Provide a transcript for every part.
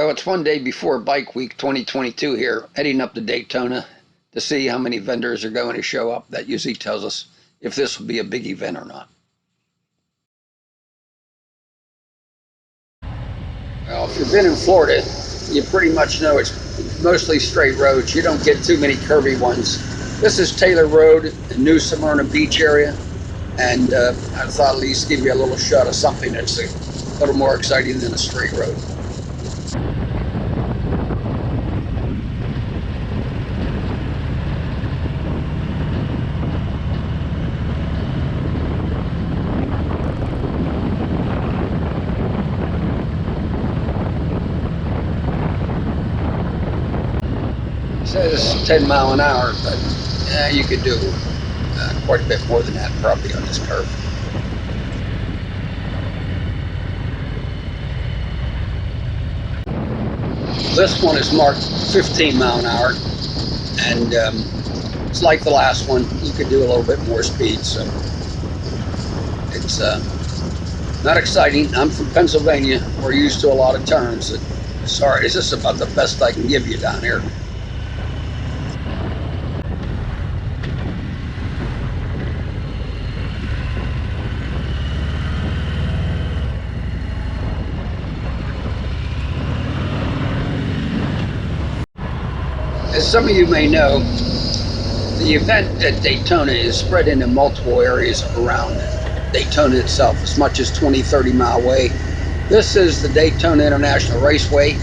Well, it's one day before Bike Week 2022 here, heading up to Daytona to see how many vendors are going to show up. That usually tells us if this will be a big event or not. Well, if you've been in Florida, you pretty much know it's mostly straight roads. You don't get too many curvy ones. This is Taylor Road in New Smyrna Beach area, and I thought at least give you a little shot of something that's a little more exciting than a straight road. It says 10 mile an hour, but you could do quite a bit more than that probably on this curve. This one is marked 15 mile an hour, and it's like the last one. You could do a little bit more speed, so it's not exciting. I'm from Pennsylvania. We're used to a lot of turns. Sorry, it's just about the best I can give you down here. As some of you may know, the event at Daytona is spread into multiple areas around Daytona itself, as much as 20-30 mile away. This is the Daytona International Raceway.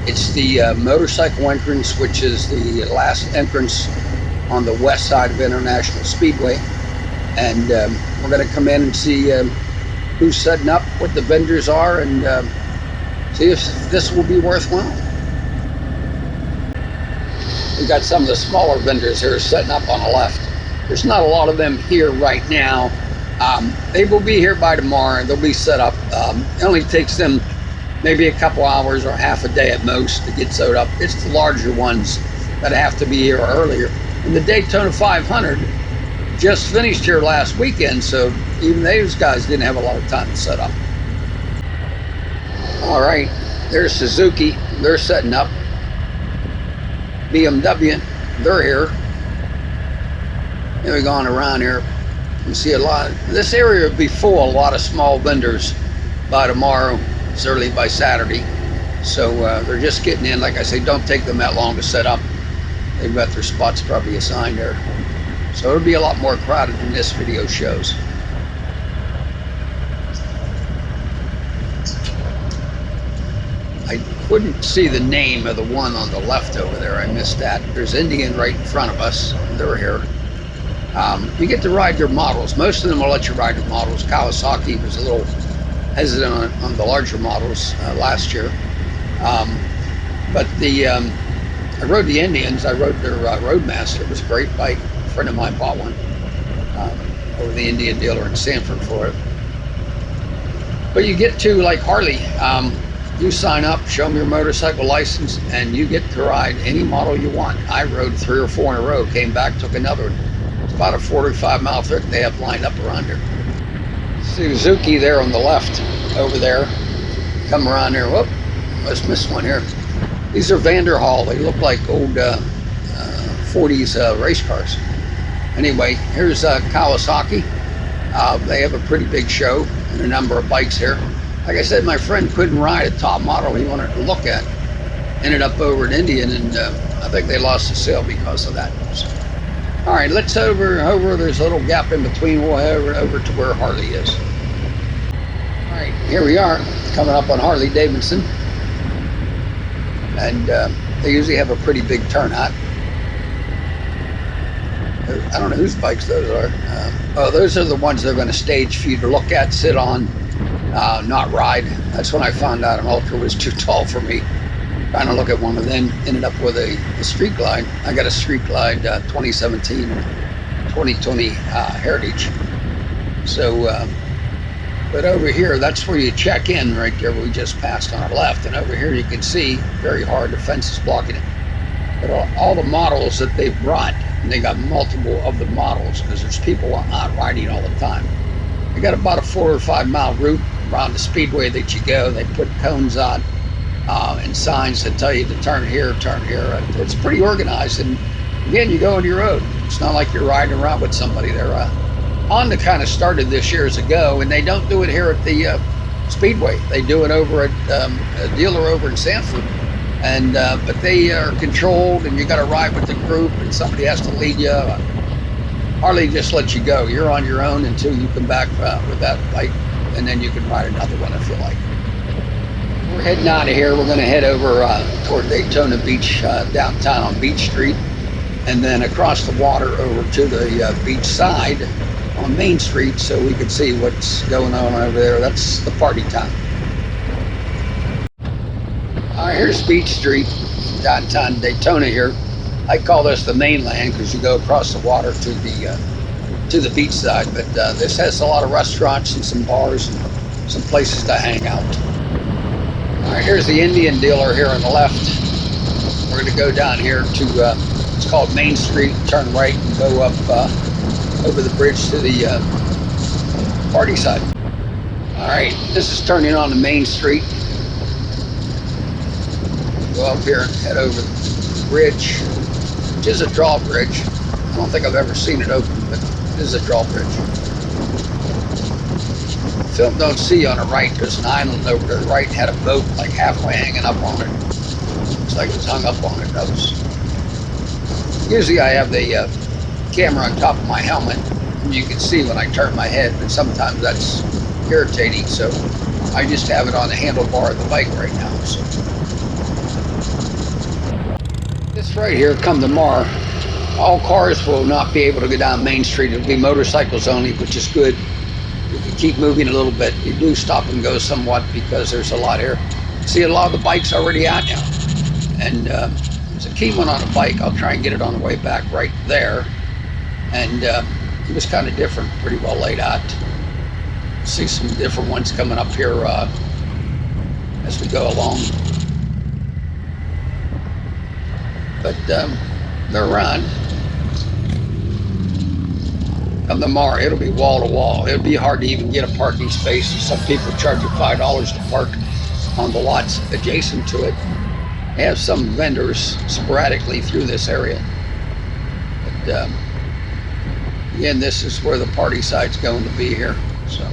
It's the motorcycle entrance, which is the last entrance on the west side of International Speedway. And we're going to come in and see who's setting up, what the vendors are, and see if this will be worthwhile. We got some of the smaller vendors here setting up on the left. There's not a lot of them here right now. They will be here by tomorrow, and they'll be set up. It only takes them maybe a couple hours or half a day at most to get sewed up. It's the larger ones that have to be here earlier. And the Daytona 500 just finished here last weekend, so even those guys didn't have a lot of time to set up. All right, there's Suzuki. They're setting up. BMW, they're here. And we're going around here. You see a lot. This area will be full of a lot of small vendors by tomorrow, certainly by Saturday. So they're just getting in. Like I say, don't take them that long to set up. They've got their spots probably assigned there. So it'll be a lot more crowded than this video shows. I couldn't see the name of the one on the left over there. I missed that. There's Indian right in front of us. They're here. You get to ride their models. Most of them will let you ride the models. Kawasaki was a little hesitant on the larger models last year. But I rode the Indians. I rode their Roadmaster. It was a great bike. A friend of mine bought one over the Indian dealer in Sanford, Florida. But you get to, like Harley, you sign up, show them your motorcycle license, and you get to ride any model you want. I rode 3 or 4 in a row, came back, took another one. It's about a 45 mile trip they have lined up around here. Suzuki there on the left, over there. Come around there, whoop, let's miss one here. These are Vanderhall. They look like old 40s race cars. Anyway, here's Kawasaki. They have a pretty big show and a number of bikes here. Like I said, my friend couldn't ride a top model he wanted to look at. Ended up over at Indian, and I think they lost the sale because of that. So, all right, let's over. There's a little gap in between. We'll head over to where Harley is. All right, here we are, coming up on Harley Davidson. And they usually have a pretty big turnout. I don't know whose bikes those are. Oh, those are the ones they're going to stage for you to look at, sit on, not ride. That's when I found out an Ultra was too tall for me. Trying to look at one, and then ended up with a Street Glide. I got a Street Glide 2017, 2020 Heritage. So, but over here, that's where you check in right there. We just passed on our left, and over here you can see very hard, the fence is blocking it. But all the models that they've brought, and they got multiple of the models because there's people out riding all the time. They got about a 4 or 5 mile route around the Speedway that you go. They put cones on. and signs that tell you to turn here, turn here. It's pretty organized, and again, you go on your road. It's not like you're riding around with somebody there. Honda kind of started this years ago, and they don't do it here at the Speedway. They do it over at a dealer over in Sanford, and but they are controlled, and you got to ride with the group, and somebody has to lead you. Harley just lets you go. You're on your own until you come back with that bike, and then you can ride another one if you like. We're heading out of here. We're going to head over toward Daytona Beach, downtown on Beach Street, and then across the water over to the beach side on Main Street so we can see what's going on over there. That's the party time. All right, here's Beach Street, downtown Daytona here. I call this the mainland because you go across the water to the beach side, but this has a lot of restaurants and some bars and some places to hang out. All right, here's the Indian dealer here on the left. We're going to go down here to, it's called Main Street, turn right and go up over the bridge to the party side. All right, this is turning on the Main Street. Go up here and head over the bridge, which is a drawbridge. I don't think I've ever seen it open, but it is a drawbridge. Film don't see on the right, there's an island over to the right, had a boat like halfway hanging up on it. Looks like it's hung up on it. Usually I have the camera on top of my helmet, and you can see when I turn my head, but sometimes that's irritating, so I just have it on the handlebar of the bike right now. So this right here, come tomorrow, all cars will not be able to go down Main Street. It'll be motorcycles only, which is good. You can keep moving a little bit. You do stop and go somewhat because there's a lot here. See, a lot of the bikes already out now. And there's a key one on a bike. I'll try and get it on the way back right there. And it was kind of different, pretty well laid out. See some different ones coming up here as we go along. But they're around. Come tomorrow, it'll be wall to wall. It'll be hard to even get a parking space. Some people charge you $5 to park on the lots adjacent to it. They have some vendors sporadically through this area. But again, this is where the party side's going to be here. So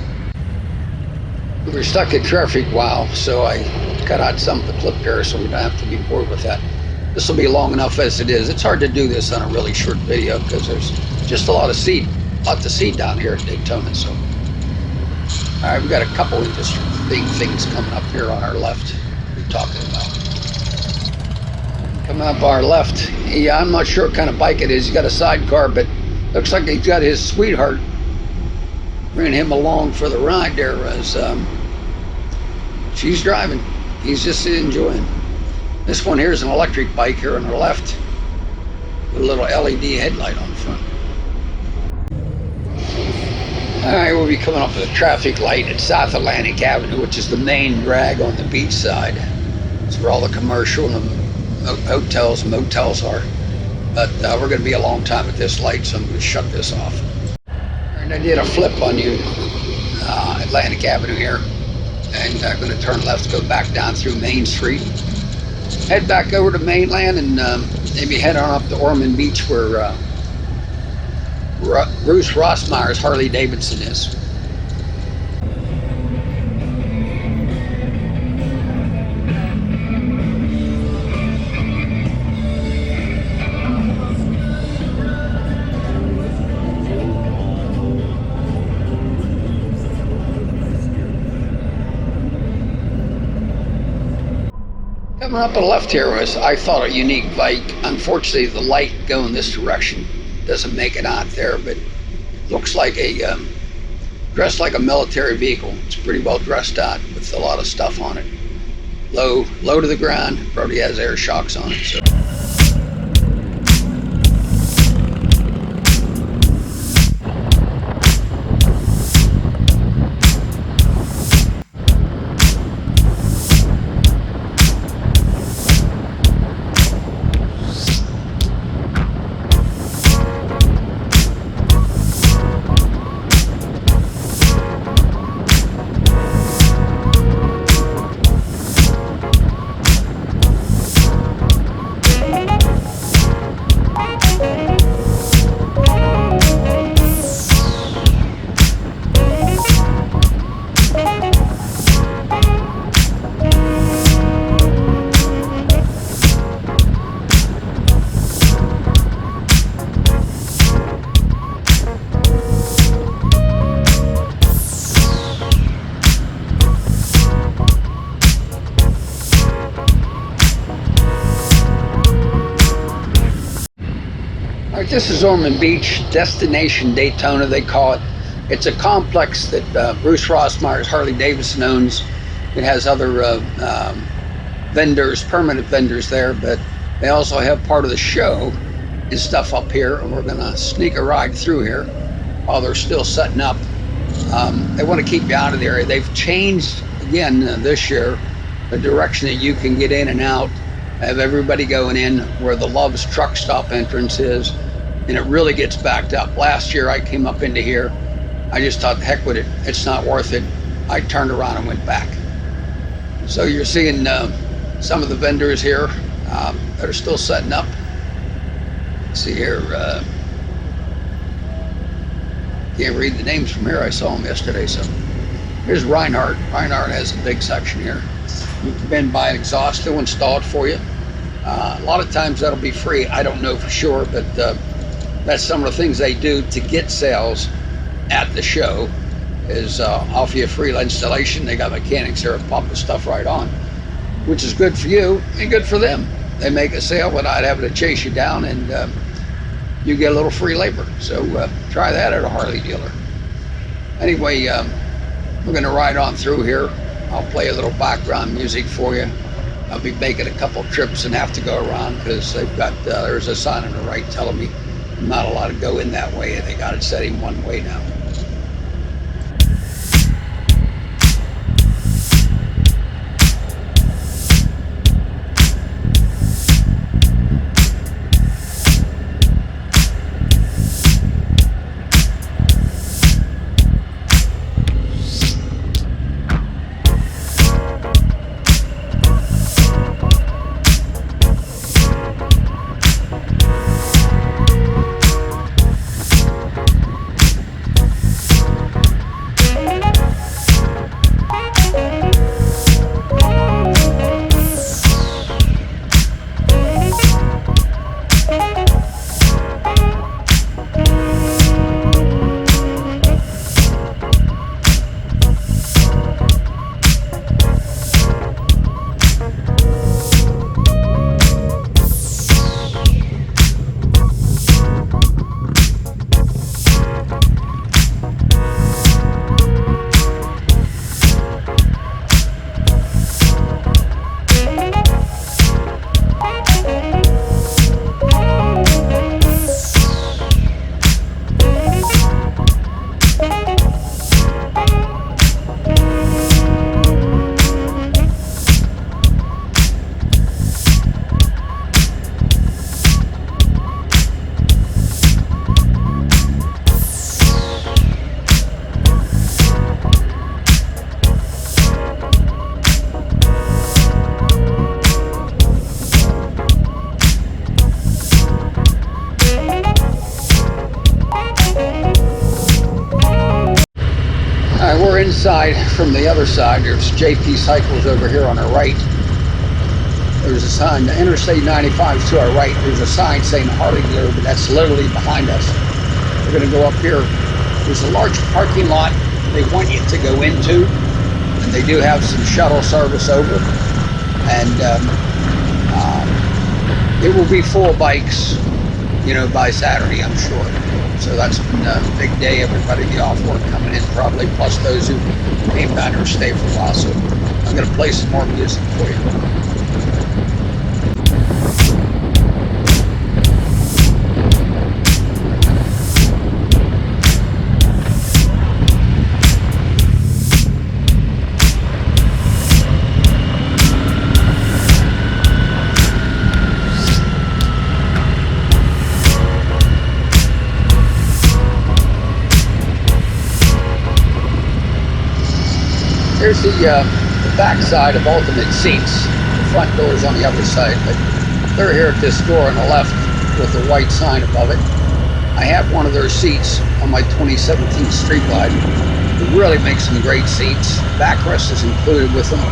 we were stuck in traffic a while, so I cut out some of the clip here so we don't have to be bored with that. This will be long enough as it is. It's hard to do this on a really short video because there's just a lot to see down here at Daytona. So, all right, we've got a couple of just big things coming up here on our left. We're talking about coming up our left. Yeah, I'm not sure what kind of bike it is. He's got a sidecar, but looks like he's got his sweetheart bringing him along for the ride there as she's driving. He's just enjoying. This one here is an electric bike here on the left with a little LED headlight on the front. All right, we'll be coming up with a traffic light at South Atlantic Avenue, which is the main drag on the beach side. It's where all the commercial and the hotels and motels are. But we're going to be a long time at this light, so I'm going to shut this off. And I did a flip on you, Atlantic Avenue here, and I'm going to turn left, go back down through Main Street, head back over to mainland, and maybe head on up to Ormond Beach where Bruce Rossmeyer's Harley Davidson is. Coming up on the left here was, I thought, a unique bike. Unfortunately, the light going this direction doesn't make it out there, but looks like a dressed like a military vehicle. It's pretty well dressed out with a lot of stuff on it. Low to the ground, probably has air shocks on it. So. right, this is Ormond Beach, Destination Daytona, they call it. It's a complex that Bruce Rossmeyer's Harley Davidson owns. It has other vendors, permanent vendors there, but they also have part of the show and stuff up here, and we're going to sneak a ride through here while they're still setting up. They want to keep you out of the area. They've changed, again, this year, the direction that you can get in and out. Have everybody going in where the Love's truck stop entrance is, and it really gets backed up. Last year I came up into here, I just thought, heck with it, it's not worth it. I turned around and went back. So you're seeing some of the vendors here that are still setting up. Let's see here, can't read the names from here, I saw them yesterday. So here's Reinhardt. Reinhardt has a big section here. You can come in, buy an exhaust, they'll install it for you. A lot of times that'll be free. I don't know for sure, but that's some of the things they do to get sales at the show, is offer you a free installation. They got mechanics there that pop the stuff right on, which is good for you and good for them. They make a sale without having to chase you down, and you get a little free labor. So try that at a Harley dealer. Anyway, we're going to ride on through here. I'll play a little background music for you. I'll be making a couple trips and have to go around because they've got, there's a sign on the right telling me I'm not allowed to go in that way, and they got it set in one way now. We're inside from the other side. There's JP Cycles over here on our right. There's a sign, Interstate 95 is to our right. There's a sign saying Harley dealer, but that's literally behind us. We're going to go up here. There's a large parking lot they want you to go into, and they do have some shuttle service over. And it will be full of bikes, you know, by Saturday, I'm sure. So that's been a big day. Everybody be off work coming in probably, plus those who came down here to stay for a while. So I'm going to play some more music for you. Here's the back side of Ultimate Seats. The front door is on the other side, but they're here at this door on the left with the white sign above it. I have one of their seats on my 2017 Street Glide. It really makes some great seats. Backrest is included with them.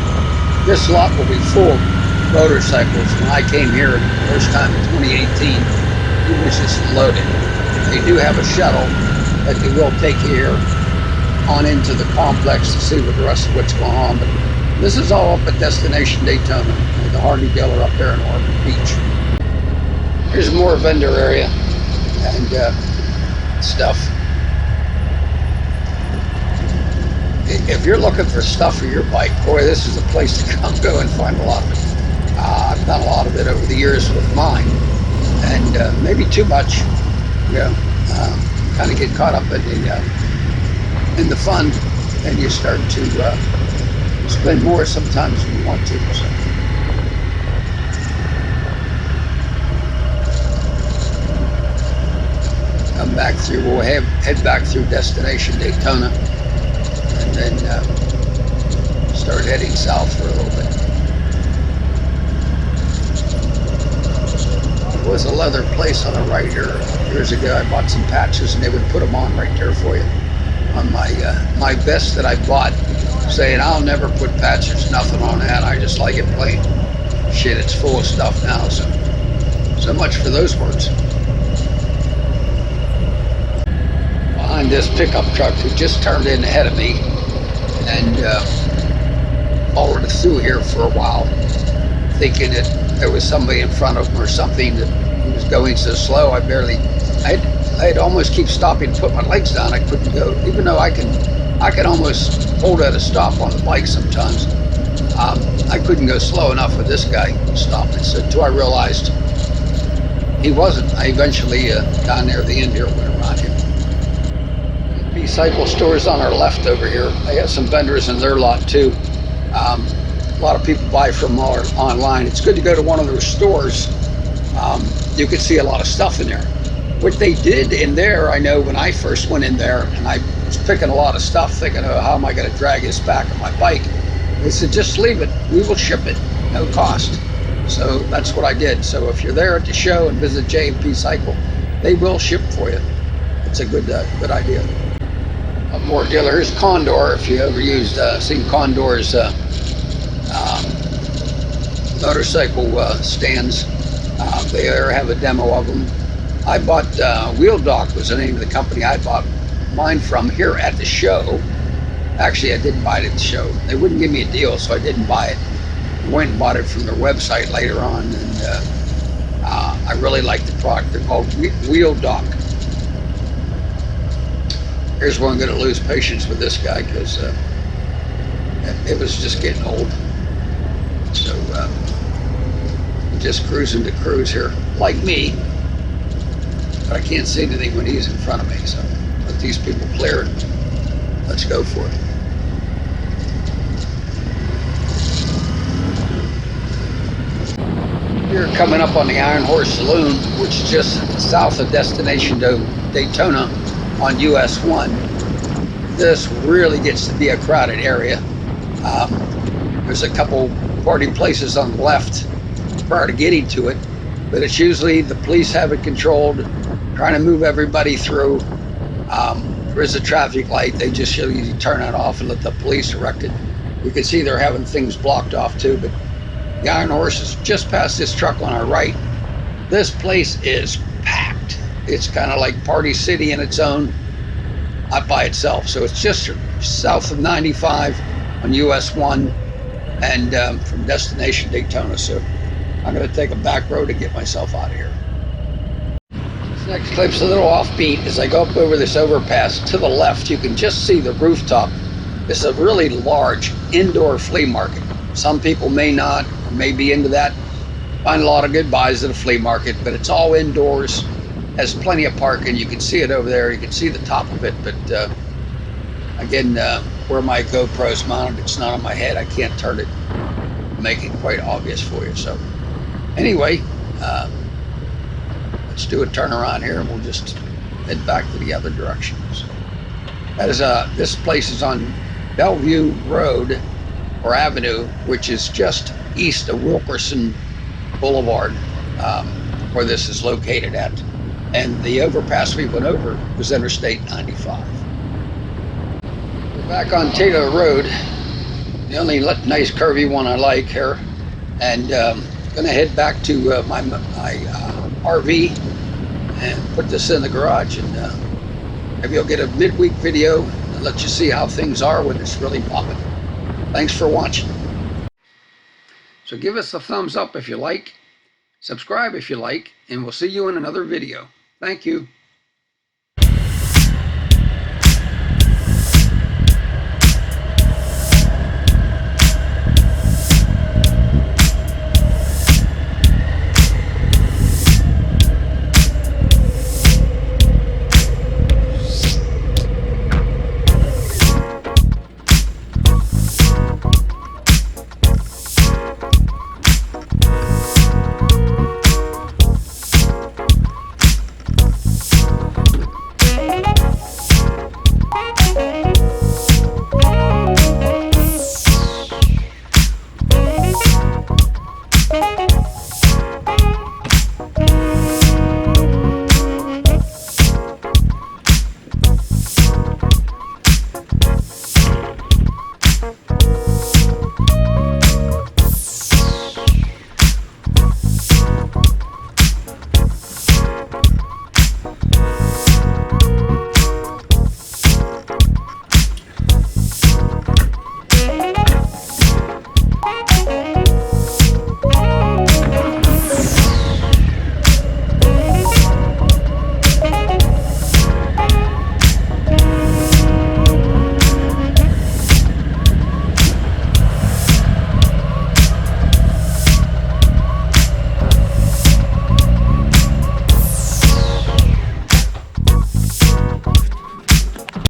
This lot will be full of motorcycles. When I came here the first time in 2018, it was just loaded. They do have a shuttle that they will take you here on into the complex to see what the rest of what's going on. But this is all up at Destination Daytona, the Harley dealer up there in Ormond Beach. Here's more vendor area, and stuff. If you're looking for stuff for your bike, boy, this is a place to come go and find a lot of it. I've done a lot of it over the years with mine, and maybe too much. You know, kind of get caught up in the fun, and you start to spend more sometimes than you want to. So. Come back through. We'll head back through destination Daytona, and then start heading south for a little bit. There was a leather place on the right here years ago. I bought some patches, and they would put them on right there for you on my vest that I bought, saying I'll never put patches, nothing on that. I just like it plain. Shit, it's full of stuff now. So much for those words. Behind this pickup truck who just turned in ahead of me and followed us through here for a while, thinking that there was somebody in front of him or something, that he was going so slow. I'd almost keep stopping to put my legs down. I couldn't go, even though I can almost hold at a stop on the bike sometimes. I couldn't go slow enough with this guy stopping. So until I realized he wasn't, I eventually down there at the end here went around him. Cycle stores on our left over here. They have some vendors in their lot too. A lot of people buy from online. It's good to go to one of those stores. You can see a lot of stuff in there. What they did in there, I know when I first went in there and I was picking a lot of stuff, thinking, oh, how am I going to drag this back on my bike? They said, just leave it. We will ship it, no cost. So that's what I did. So if you're there at the show and visit J&P Cycle, they will ship for you. It's a good idea. More dealer. Here's Condor. If you ever seen Condor's motorcycle stands, they have a demo of them. I bought Wheel Dock was the name of the company I bought mine from here at the show. Actually, I didn't buy it at the show. They wouldn't give me a deal, so I didn't buy it. I went and bought it from their website later on, and I really like the product. They're called Wheel Dock. Here's where I'm going to lose patience with this guy, because it was just getting old. So just cruising to cruise here, like me, but I can't see anything when he's in front of me. So let these people clear it. Let's go for it. Here, coming up on the Iron Horse Saloon, which is just south of destination Daytona on US 1. This really gets to be a crowded area. There's a couple party places on the left prior to getting to it, but it's usually the police have it controlled, trying to move everybody through. There is a traffic light. They just show you to turn it off and let the police direct it. You can see they're having things blocked off too, but the Iron Horse is just past this truck on our right. This place is packed. It's kind of like Party City in its own, not by itself. So it's just south of 95 on US 1 and from destination Daytona. So I'm going to take a back road to get myself out of here. This next clip's a little offbeat. As I go up over this overpass to the left, you can just see the rooftop. This is a really large indoor flea market. Some people may not, or may be into that. Find a lot of good buys at a flea market, but it's all indoors. Has plenty of parking. You can see it over there. You can see the top of it, but again, where my GoPro's mounted, it's not on my head. I can't turn it, make it quite obvious for you. So anyway, let's do a turn around here and we'll just head back to the other direction. So that is this place is on Bellevue Road or Avenue, which is just east of Wilkerson Boulevard, where this is located at. And the overpass we went over was Interstate 95. We're back on Taylor Road, the only nice curvy one I like here, and gonna head back to my RV and put this in the garage, and maybe I'll get a midweek video and let you see how things are when it's really popping. Thanks for watching. So give us a thumbs up if you like, subscribe if you like, and we'll see you in another video. Thank you.